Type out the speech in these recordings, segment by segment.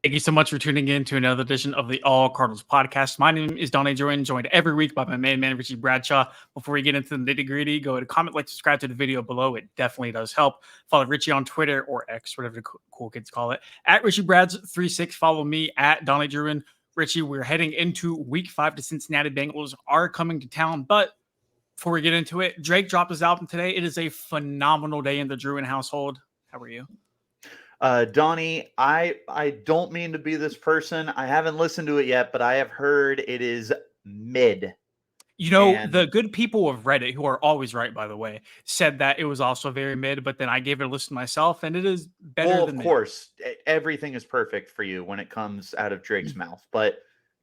Thank you so much for tuning in to another edition of the All Cardinals podcast. My name is Donnie, joined every week by my main man, Richie Bradshaw. Before we get into the nitty gritty, go ahead and comment, like, subscribe to the video below. It definitely does help. Follow Richie on Twitter or X, whatever the cool kids call it, at Richie Brads36. Follow me at Donnie Druin. Richie, we're heading into week 5. The Cincinnati Bengals are coming to town, but before we get into it, Drake dropped his album today. It is a phenomenal day in the Druin household. How are you? Donnie, I don't mean to be this person. I haven't listened to it yet, but I have heard it is mid. You know, the good people of Reddit, who are always right, by the way, said that it was also very mid, but then I gave it a listen myself, and it is better than mid. Of course, everything is perfect for you when it comes out of Drake's mouth. But,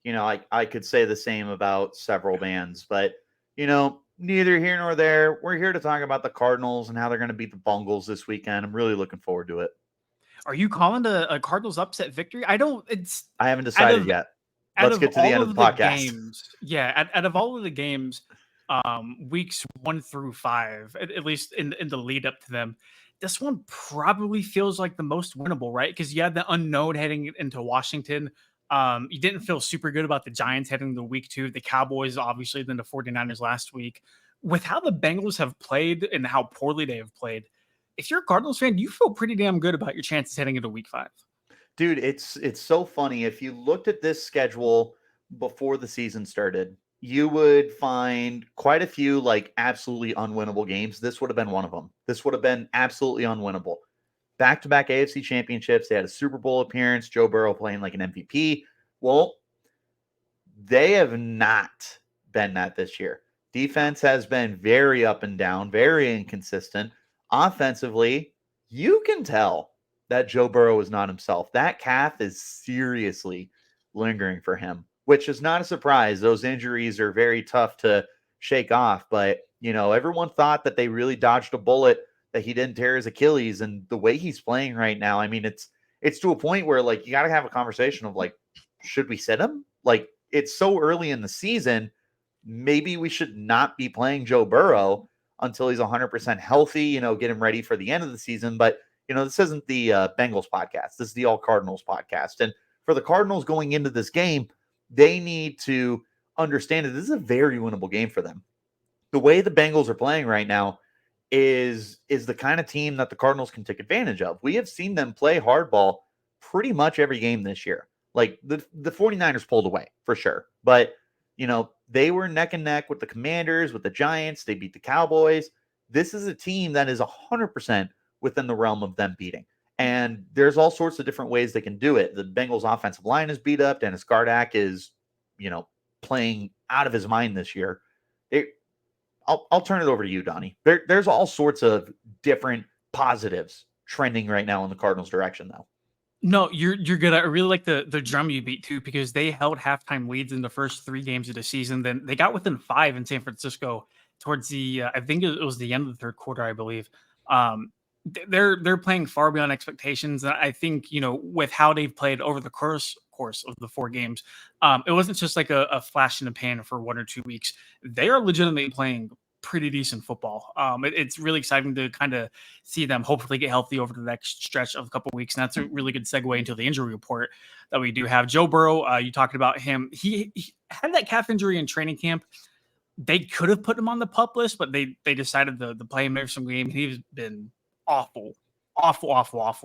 I could say the same about several bands. But, neither here nor there. We're here to talk about the Cardinals and how they're going to beat the Bengals this weekend. I'm really looking forward to it. Are you calling a Cardinals upset victory? I haven't decided yet. Let's get to the end of the podcast. Out of all of the games, weeks 1 through 5, at least in the lead up to them, this one probably feels like the most winnable, right? Because you had the unknown heading into Washington. You didn't feel super good about the Giants heading into week 2, the Cowboys, obviously, then the 49ers last week. With how the Bengals have played and how poorly they have played, if you're a Cardinals fan, you feel pretty damn good about your chances heading into week 5. Dude, it's so funny. If you looked at this schedule before the season started, you would find quite a few absolutely unwinnable games. This would have been one of them. This would have been absolutely unwinnable. Back-to-back AFC championships. They had a Super Bowl appearance. Joe Burrow playing like an MVP. Well, they have not been that this year. Defense has been very up and down, very inconsistent. Offensively, you can tell that Joe Burrow is not himself. That calf is seriously lingering for him, which is not a surprise. Those injuries are very tough to shake off. But, everyone thought that they really dodged a bullet, that he didn't tear his Achilles. And the way he's playing right now, I mean, it's to a point where, you got to have a conversation of, should we sit him? It's so early in the season. Maybe we should not be playing Joe Burrow until he's 100% healthy, get him ready for the end of the season. But, this isn't the Bengals podcast. This is the All Cardinals podcast. And for the Cardinals going into this game, they need to understand that this is a very winnable game for them. The way the Bengals are playing right now is the kind of team that the Cardinals can take advantage of. We have seen them play hardball pretty much every game this year. The 49ers pulled away for sure. But, they were neck and neck with the Commanders, with the Giants. They beat the Cowboys. This is a team that is 100% within the realm of them beating. And there's all sorts of different ways they can do it. The Bengals offensive line is beat up. Dennis Gardeck is, playing out of his mind this year. I'll turn it over to you, Donnie. There's all sorts of different positives trending right now in the Cardinals' direction, though. No, you're good. I really like the drum you beat too, because they held halftime leads in the first 3 games of the season. Then they got within 5 in San Francisco towards the I think it was the end of the third quarter, I believe. They're playing far beyond expectations. And I think, with how they've played over the course of the 4 games, it wasn't just like a flash in the pan for 1 or 2 weeks. They are legitimately playing pretty decent football. It's really exciting to kind of see them hopefully get healthy over the next stretch of a couple of weeks. And that's a really good segue into the injury report that we do have. Joe Burrow, you talked about him. He had that calf injury in training camp. They could have put him on the PUP list, but they decided to play him every single game. He's been awful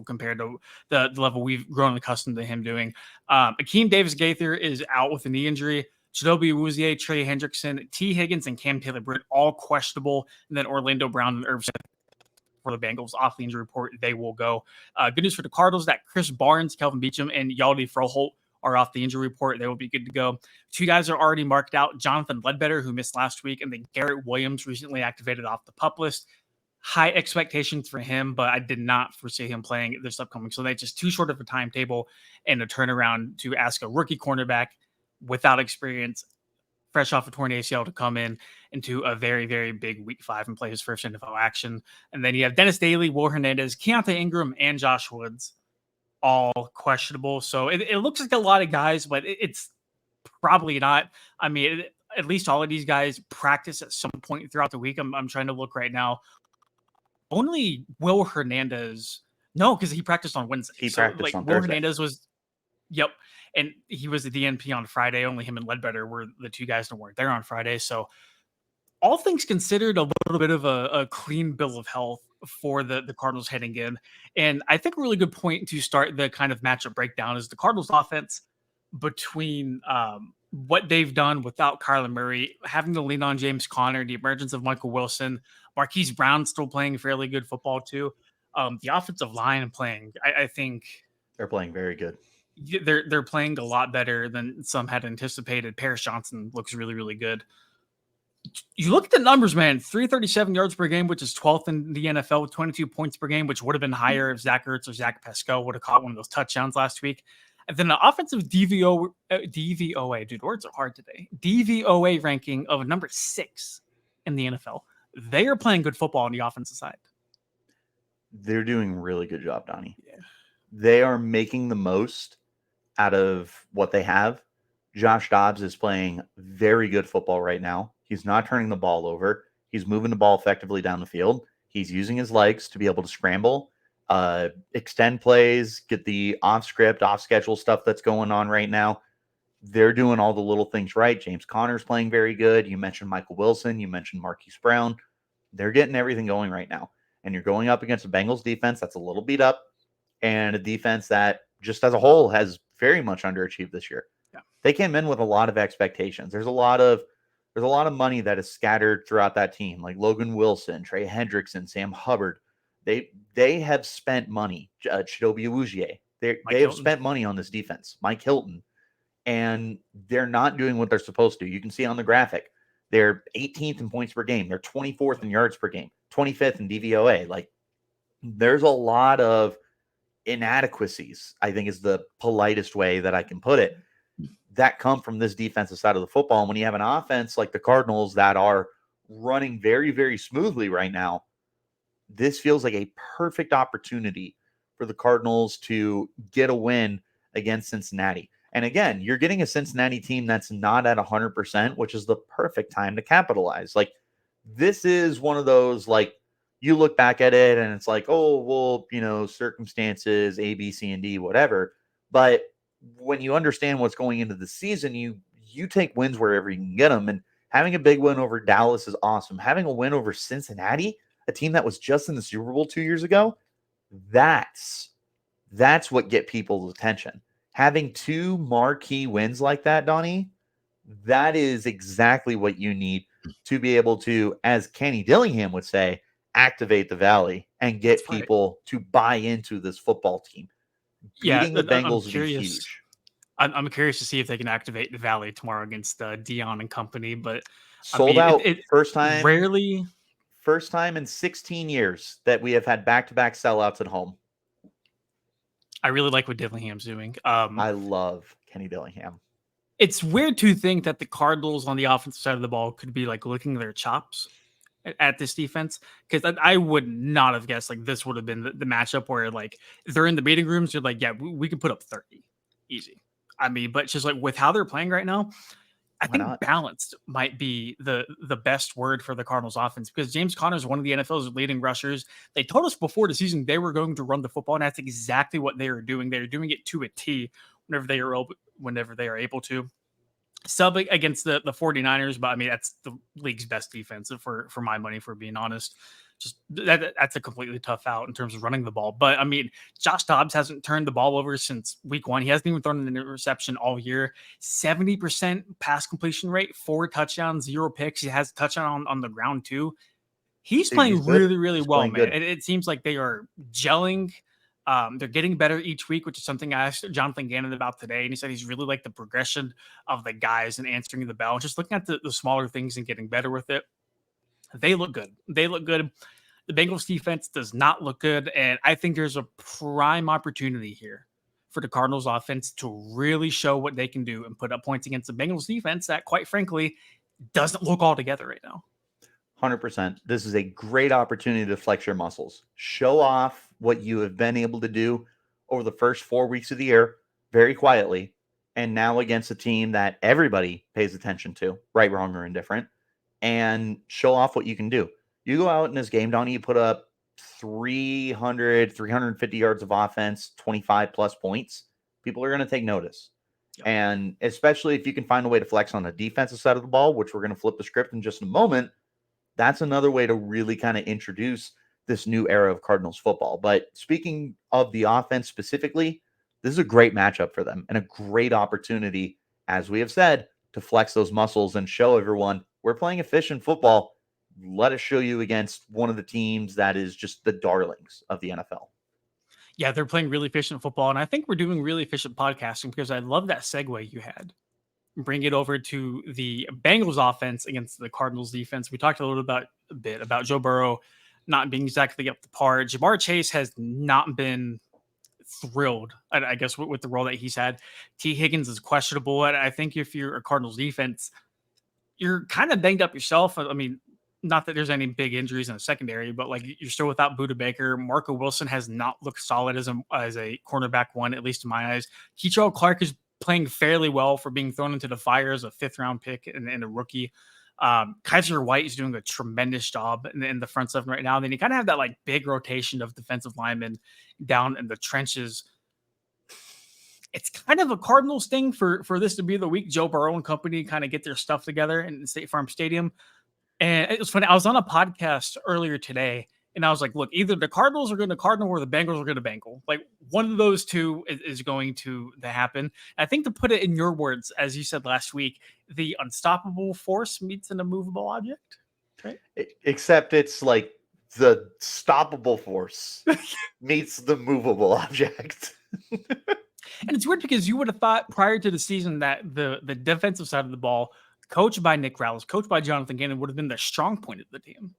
compared to the level we've grown accustomed to him doing. Akeem Davis-Gaither is out with a knee injury. Chidobe Awuzie, Trey Hendrickson, T. Higgins, and Cam Taylor-Britt all questionable. And then Orlando Brown and Irv Smith for the Bengals off the injury report. They will go. Good news for the Cardinals that Chris Barnes, Kelvin Beachum, and Yaldi Froholt are off the injury report. They will be good to go. 2 guys are already marked out. Jonathan Ledbetter, who missed last week, and then Garrett Williams, recently activated off the PUP list. High expectations for him, but I did not foresee him playing this upcoming. So that's just too short of a timetable and a turnaround to ask a rookie cornerback without experience, fresh off a torn ACL, to come into a very, very big week 5 and play his first NFL action. And then you have Dennis Daly, Will Hernandez, Keontae Ingram, and Josh Woods, all questionable. So it looks like a lot of guys, but it's probably not. I mean, at least all of these guys practice at some point throughout the week. I'm trying to look right now. Only Will Hernandez. No, because he practiced on Wednesday. He practiced on Will Thursday. Hernandez was Yep. And he was the DNP on Friday. Only him and Ledbetter were the two guys that weren't there on Friday. So all things considered, a little bit of a clean bill of health for the Cardinals heading in. And I think a really good point to start the kind of matchup breakdown is the Cardinals offense between what they've done without Kyler Murray, having to lean on James Conner, the emergence of Michael Wilson, Marquise Brown still playing fairly good football too. The offensive line playing, I think They're playing very good. they're playing a lot better than some had anticipated. Paris Johnson looks really, really good. You look at the numbers, man, 337 yards per game, which is 12th in the NFL with 22 points per game, which would have been higher if Zach Ertz or Zach Pascal would have caught one of those touchdowns last week. And then the offensive DVOA, dude, words are hard today. DVOA ranking of number 6 in the NFL. They are playing good football on the offensive side. They're doing a really good job, Donnie. Yeah. They are making the most out of what they have. Josh Dobbs is playing very good football right now. He's not turning the ball over. He's moving the ball effectively down the field. He's using his legs to be able to scramble, extend plays, get the off script, off schedule stuff that's going on right now. They're doing all the little things right. James Conner's playing very good. You mentioned Michael Wilson. You mentioned Marquise Brown. They're getting everything going right now. And you're going up against a Bengals defense that's a little beat up and a defense that just as a whole has very much underachieved this year. Yeah. They came in with a lot of expectations. There's a lot of money that is scattered throughout that team, like Logan Wilson, Trey Hendrickson, Sam Hubbard. They have spent money. Chidobe Awuzie. They have spent money on this defense. Mike Hilton. And they're not doing what they're supposed to. You can see on the graphic. They're 18th in points per game. They're 24th in yards per game, 25th in DVOA. Like, there's a lot of inadequacies, I think is the politest way that I can put it, that come from this defensive side of the football. And when you have an offense like the Cardinals that are running very, very smoothly right now, this feels like a perfect opportunity for the Cardinals to get a win against Cincinnati. And again, you're getting a Cincinnati team that's not at 100%, which is the perfect time to capitalize. Like, this is one of those, like, you look back at it and it's like, oh, well, circumstances, A, B, C, and D, whatever. But when you understand what's going into the season, you take wins wherever you can get them. And having a big win over Dallas is awesome. Having a win over Cincinnati, a team that was just in the Super Bowl 2 years ago, that's what get people's attention. Having two marquee wins like that, Donnie, that is exactly what you need to be able to, as Kenny Dillingham would say, activate the Valley and get people to buy into this football team. Beating the Bengals would be huge. I'm curious to see if they can activate the Valley tomorrow against Dion and company. But sold out first time. Rarely. First time in 16 years that we have had back-to-back sellouts at home. I really like what Dillingham's doing. I love Kenny Dillingham. It's weird to think that the Cardinals on the offensive side of the ball could be like licking their chops at this defense, because I would not have guessed like this would have been the matchup where like they're in the meeting rooms, you're like, yeah, we can put up 30 easy. I mean, but just like with how they're playing right now, I think balanced might be the best word for the Cardinals offense, because James Conner is one of the NFL's leading rushers. They told us before the season they were going to run the football, and that's exactly what they are doing. They're doing it to a T whenever they are able to. Sub against the 49ers, but I mean, that's the league's best defense for my money, for being honest. Just that's a completely tough out in terms of running the ball. But I mean, Josh Dobbs hasn't turned the ball over since week 1. He hasn't even thrown an interception all year. 70% pass completion rate, 4 touchdowns, 0 picks. He has a touchdown on the ground too. He's playing really, really well, man. It seems like they are gelling. They're getting better each week, which is something I asked Jonathan Gannon about today. And he said he's really like the progression of the guys and answering the bell, just looking at the smaller things and getting better with it. They look good. They look good. The Bengals defense does not look good. And I think there's a prime opportunity here for the Cardinals offense to really show what they can do and put up points against the Bengals defense that, quite frankly, doesn't look all together right now. 100%. This is a great opportunity to flex your muscles. Show off what you have been able to do over the first 4 weeks of the year very quietly, and now against a team that everybody pays attention to, right, wrong, or indifferent, and show off what you can do. You go out in this game, Donnie, you put up 350 yards of offense, 25 plus points. People are going to take notice. Yep. And especially if you can find a way to flex on the defensive side of the ball, which we're going to flip the script in just a moment, that's another way to really kind of introduce this new era of Cardinals football. But speaking of the offense specifically, this is a great matchup for them and a great opportunity, as we have said, to flex those muscles and show everyone we're playing efficient football. Let us show you against one of the teams that is just the darlings of the NFL. Yeah, they're playing really efficient football, and I think we're doing really efficient podcasting because I love that segue you had. Bring it over to the Bengals offense against the Cardinals defense. We talked a bit about Joe Burrow not being exactly up to par. Jamar Chase has not been thrilled, I guess, with the role that he's had. T. Higgins is questionable. And I think if you're a Cardinals defense, you're kind of banged up yourself. I mean, not that there's any big injuries in the secondary, but like you're still without Buda Baker. Marco Wilson has not looked solid as a cornerback one, at least in my eyes. Keitrell Clark is playing fairly well for being thrown into the fire as a 5th-round pick and a rookie. Kaiser White is doing a tremendous job in the front seven right now. And then you kind of have that like big rotation of defensive linemen down in the trenches. It's kind of a Cardinals thing for this to be the week Joe Burrow and company kind of get their stuff together in State Farm Stadium. And it was funny. I was on a podcast earlier today, and I was like, look, either the Cardinals are going to Cardinal or the Bengals are going to Bengal. Like, one of those two is going to happen. I think, to put it in your words, as you said last week, the unstoppable force meets an immovable object, right? Except it's like the stoppable force meets the movable object. And it's weird because you would have thought prior to the season that the defensive side of the ball, coached by Nick Rallis, coached by Jonathan Gannon, would have been the strong point of the team.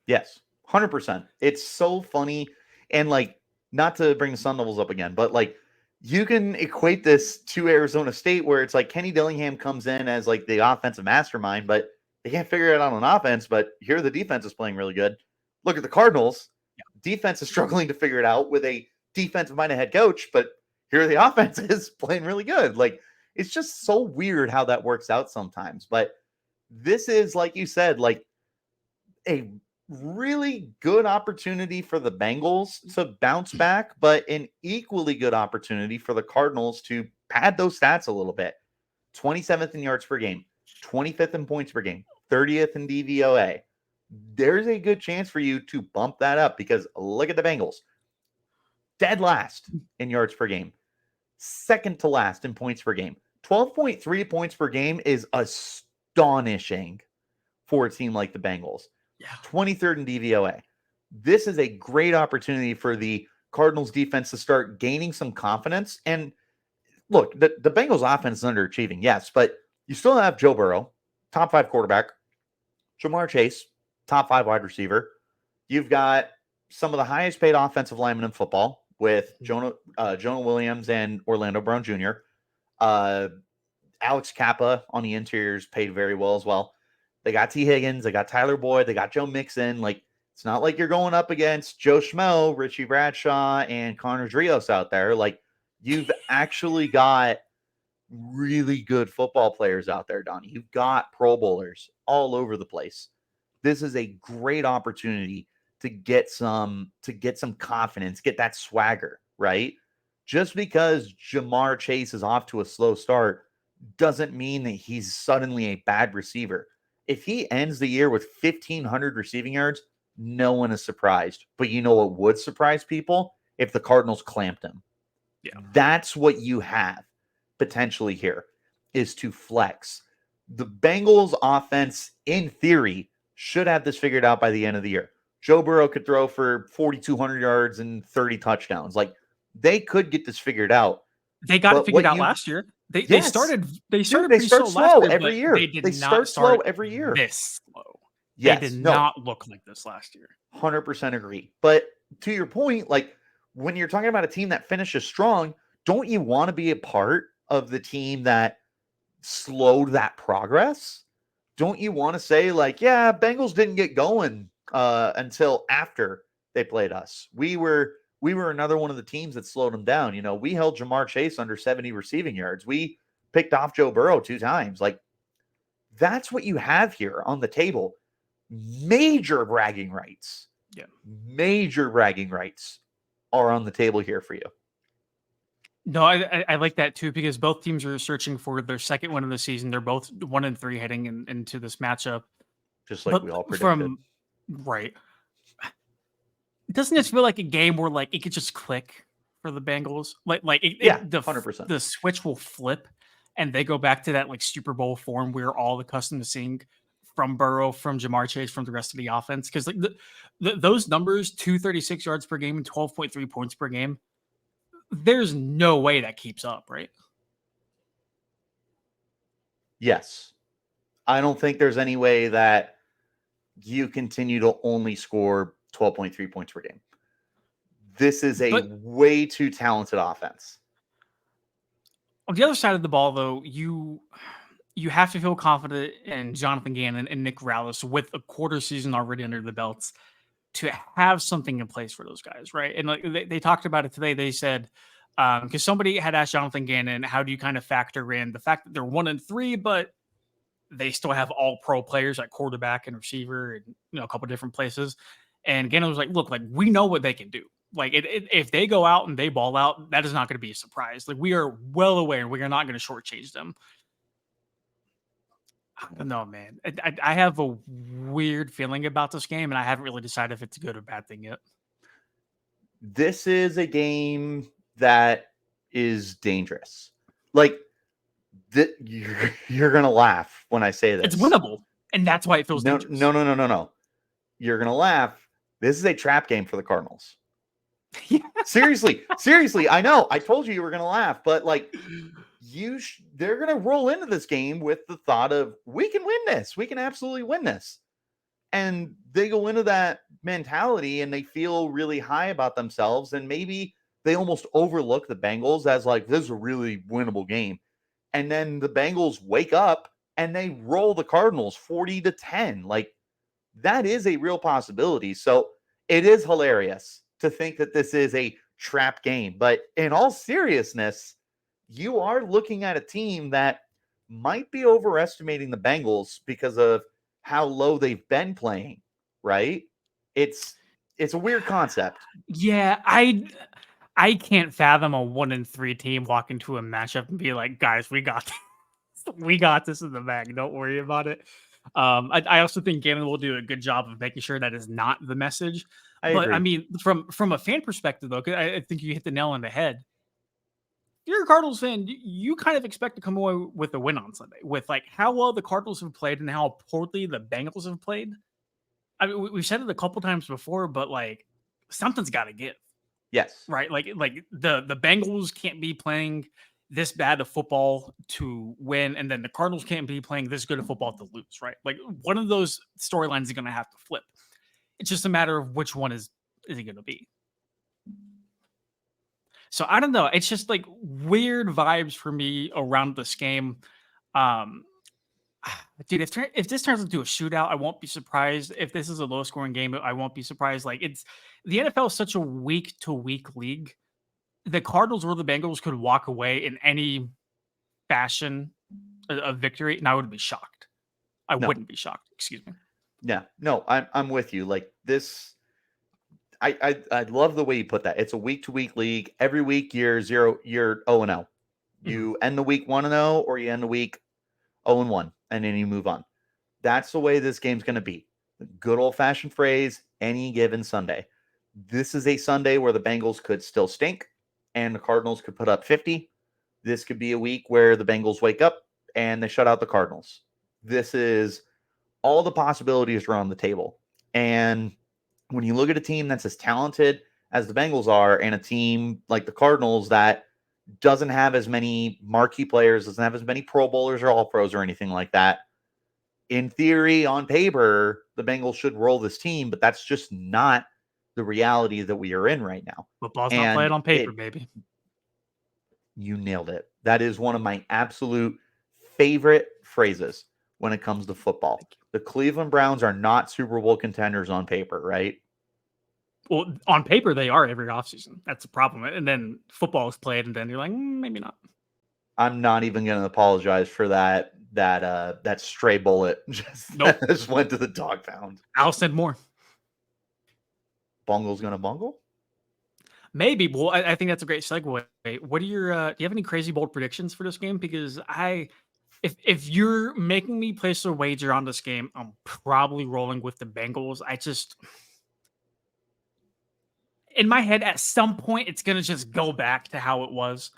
Yes, 100%. It's so funny. And like, not to bring the Sun Devils up again, but like, you can equate this to Arizona State, where it's like Kenny Dillingham comes in as like the offensive mastermind, but they can't figure it out on offense. But here the defense is playing really good. Look at the Cardinals. Defense is struggling to figure it out with a defensive-minded head coach, but here the offense is playing really good. Like, it's just so weird how that works out sometimes. But this is, like you said, like a really good opportunity for the Bengals to bounce back, but an equally good opportunity for the Cardinals to pad those stats a little bit. 27th in yards per game, 25th in points per game, 30th in DVOA. There's a good chance for you to bump that up, because look at the Bengals. Dead last in yards per game, second to last in points per game. 12.3 points per game is astonishing for a team like the Bengals. Yeah. 23rd in DVOA. This is a great opportunity for the Cardinals defense to start gaining some confidence. And look, the Bengals offense is underachieving, yes, but you still have Joe Burrow, top 5 quarterback, Jamar Chase, top 5 wide receiver. You've got some of the highest paid offensive linemen in football with Jonah Williams and Orlando Brown Jr. Alex Kappa on the interiors paid very well as well. They got T. Higgins, they got Tyler Boyd, they got Joe Mixon. Like, it's not like you're going up against Joe Schmo, Richie Bradshaw, and Connor Rios out there. Like, you've actually got really good football players out there, Donnie. You've got Pro Bowlers all over the place. This is a great opportunity to get some confidence, get that swagger, right? Just because Jamar Chase is off to a slow start doesn't mean that he's suddenly a bad receiver. If he ends the year with 1,500 receiving yards, no one is surprised. But you know what would surprise people? If the Cardinals clamped him. Yeah. That's what you have potentially here, is to flex. The Bengals offense, in theory, should have this figured out by the end of the year. Joe Burrow could throw for 4,200 yards and 30 touchdowns. Like, they could get this figured out. They got it figured out last year. They started pretty slow last year, every year. They start slow every year. This slow. Yes, they did not look like this last year. 100% agree. But to your point, like, when you're talking about a team that finishes strong, don't you want to be a part of the team that slowed that progress? Don't you want to say, like, yeah, Bengals didn't get going until after they played us. We were another one of the teams that slowed them down. You know, we held Jamar Chase under 70 receiving yards. We picked off Joe Burrow 2 times. Like, that's what you have here on the table. Major bragging rights. Yeah. Major bragging rights are on the table here for you. No, I like that too because both teams are searching for their second win of the season. They're both 1-3 heading into this matchup. Just like But we all predicted. from right, doesn't it feel like a game where like it could just click for the Bengals? Like Yeah, 100%. the switch will flip and they go back to that like Super Bowl form we're all accustomed to seeing from Burrow, from Jamar Chase, from the rest of the offense. Because like those numbers, 236 yards per game and 12.3 points per game, there's no way that keeps up, right? Yes. I don't think there's any way that you continue to only score 12.3 points per game. This is a But way too talented offense. on the other side of the ball, though, you have to feel confident in Jonathan Gannon and Nick Rallis with a quarter season already under the belts to have something in place for those guys, right? And like they talked about it today. They said because somebody had asked Jonathan Gannon, how do you kind of factor in the fact that they're 1-3, but they still have all pro players at quarterback and receiver and a couple different places. And Gannon was like, look, like we know what they can do. Like if they go out and they ball out, that is not going to be a surprise. Like we are well aware we are not going to shortchange them. I don't know, man. I have a weird feeling about this game, and I haven't really decided if it's a good or bad thing yet. This is a game that is dangerous. Like you're gonna laugh when I say this. It's winnable, and that's why it feels dangerous. No. You're gonna laugh. This is a trap game for the Cardinals. Yeah. Seriously. I know. I told you were gonna laugh, but like they're gonna roll into this game with the thought of we can win this. We can absolutely win this. And they go into that mentality and they feel really high about themselves. And maybe they almost overlook the Bengals as like, this is a really winnable game. And then the Bengals wake up and they roll the Cardinals 40-10. Like that is a real possibility. So it is hilarious to think that this is a trap game. But in all seriousness, you are looking at a team that might be overestimating the Bengals because of how low they've been playing, right? It's a weird concept. Yeah, I can't fathom a 1-3 team walk into a matchup and be like, guys, we got this. We got this in the bag. Don't worry about it. I also think Gannon will do a good job of making sure that is not the message. I But agree. I mean, from a fan perspective, though, 'cause I think you hit the nail on the head. If you're a Cardinals fan, you kind of expect to come away with a win on Sunday with like how well the Cardinals have played and how poorly the Bengals have played. I mean, we've said it a couple times before, but like something's got to give, Yes. right? Like the Bengals can't be playing this bad of football to win, and then the Cardinals can't be playing this good of football to lose, right? Like one of those storylines is going to have to flip. It's just a matter of which one is it going to be. So I don't know. It's just like weird vibes for me around this game. Um, dude, if this turns into a shootout, I won't be surprised. If this is a low scoring game, I won't be surprised. Like it's the NFL is such a week to week league. The Cardinals or the Bengals could walk away in any fashion of victory, and I would be shocked. I No. wouldn't be shocked. Excuse me. Yeah. No, I'm with you. Like this, I love the way you put that. It's a week to week league. Every week you're 0-0. Mhm. You end the week 1-0 or you end the week 0-1 and then you move on. That's the way this game's going to be. The good old fashioned phrase, any given Sunday. This is a Sunday where the Bengals could still stink and the Cardinals could put up 50. This could be a week where the Bengals wake up and they shut out the Cardinals. This is all the possibilities are on the table. And when you look at a team that's as talented as the Bengals are and a team like the Cardinals that doesn't have as many marquee players, doesn't have as many Pro Bowlers or All Pros or anything like that, in theory, on paper, the Bengals should roll this team, but that's just not the reality that we are in right now. Football's not played And on paper, baby. you nailed it. That is one of my absolute favorite phrases when it comes to football. The Cleveland Browns are not Super Bowl contenders on paper, right? Well, on paper they are every offseason. That's the problem. And then football is played, and then you're like, maybe not. I'm not even going to apologize for that stray bullet Nope. just went to the dog pound. I'll send more. Bungle's going to bungle? Maybe. Well, I think that's a great segue. What are your do you have any crazy bold predictions for this game? Because if you're making me place a wager on this game, I'm probably rolling with the Bengals. I just in my head, at some point, it's gonna just go back to how it was.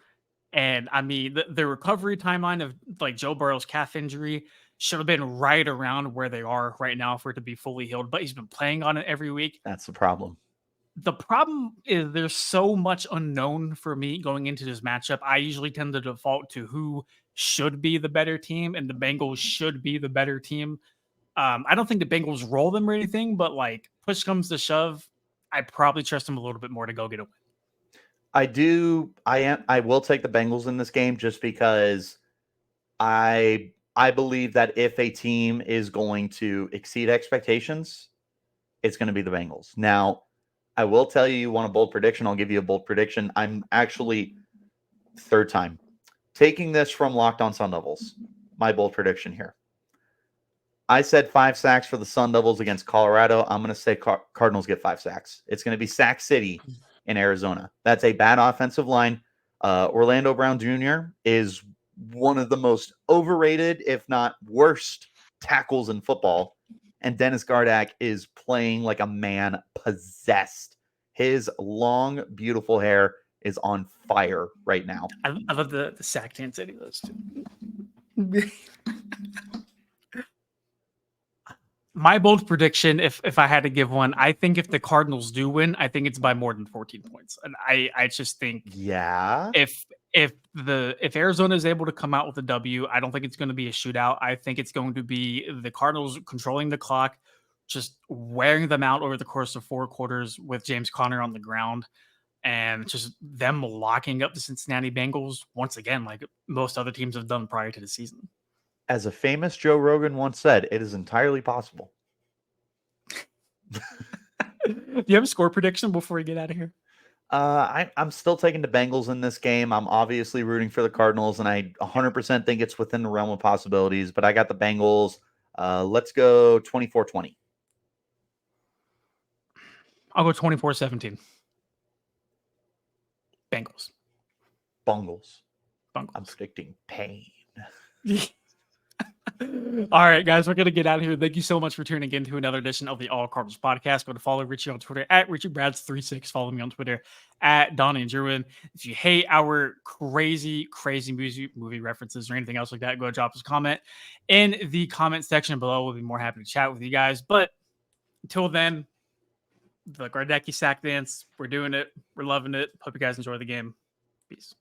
And I mean, the recovery timeline of like Joe Burrow's calf injury should have been right around where they are right now for it to be fully healed. But he's been playing on it every week. That's the problem. The problem is there's so much unknown for me going into this matchup. I usually tend to default to who should be the better team, and the Bengals should be the better team. I don't think the Bengals roll them or anything, but like push comes to shove, I probably trust them a little bit more to go get a win. I do. I will take the Bengals in this game just because I believe that if a team is going to exceed expectations, it's going to be the Bengals. Now, I will tell you, you want a bold prediction? I'll give you a bold prediction. I'm actually third time taking this from Locked On Sun Devils. My bold prediction here. I said 5 sacks for the Sun Devils against Colorado. I'm going to say Cardinals get 5 sacks. It's going to be Sack City in Arizona. That's a bad offensive line. Orlando Brown Jr. is one of the most overrated, if not worst, tackles in football. And Dennis Gardeck is playing like a man possessed. His long, beautiful hair is on fire right now. I love the sack dance any of those two. My bold prediction, if I had to give one, I think if the Cardinals do win, I think it's by more than 14 points. And I just think if Arizona is able to come out with a W, I don't think it's going to be a shootout. I think it's going to be the Cardinals controlling the clock, just wearing them out over the course of 4 quarters with James Conner on the ground, and just them locking up the Cincinnati Bengals once again, like most other teams have done prior to the season. As a famous Joe Rogan once said, it is entirely possible. Do you have a score prediction before we get out of here? I'm still taking the Bengals in this game. I'm obviously rooting for the Cardinals, and I 100% think it's within the realm of possibilities, but I got the Bengals. Let's go 24-20. I'll go 24-17. Bengals. I'm predicting pain. All right, guys, we're going to get out of here. Thank you so much for tuning in to another edition of the All Cardinals podcast. Go to follow Richie on Twitter at RichieBrads36. Follow me on Twitter at Donnie and Druin. If you hate our crazy movie references or anything else like that, go drop us a comment in the comment section below. We'll be more happy to chat with you guys. But until then, the Gardecki sack dance, we're doing it. We're loving it. Hope you guys enjoy the game. Peace.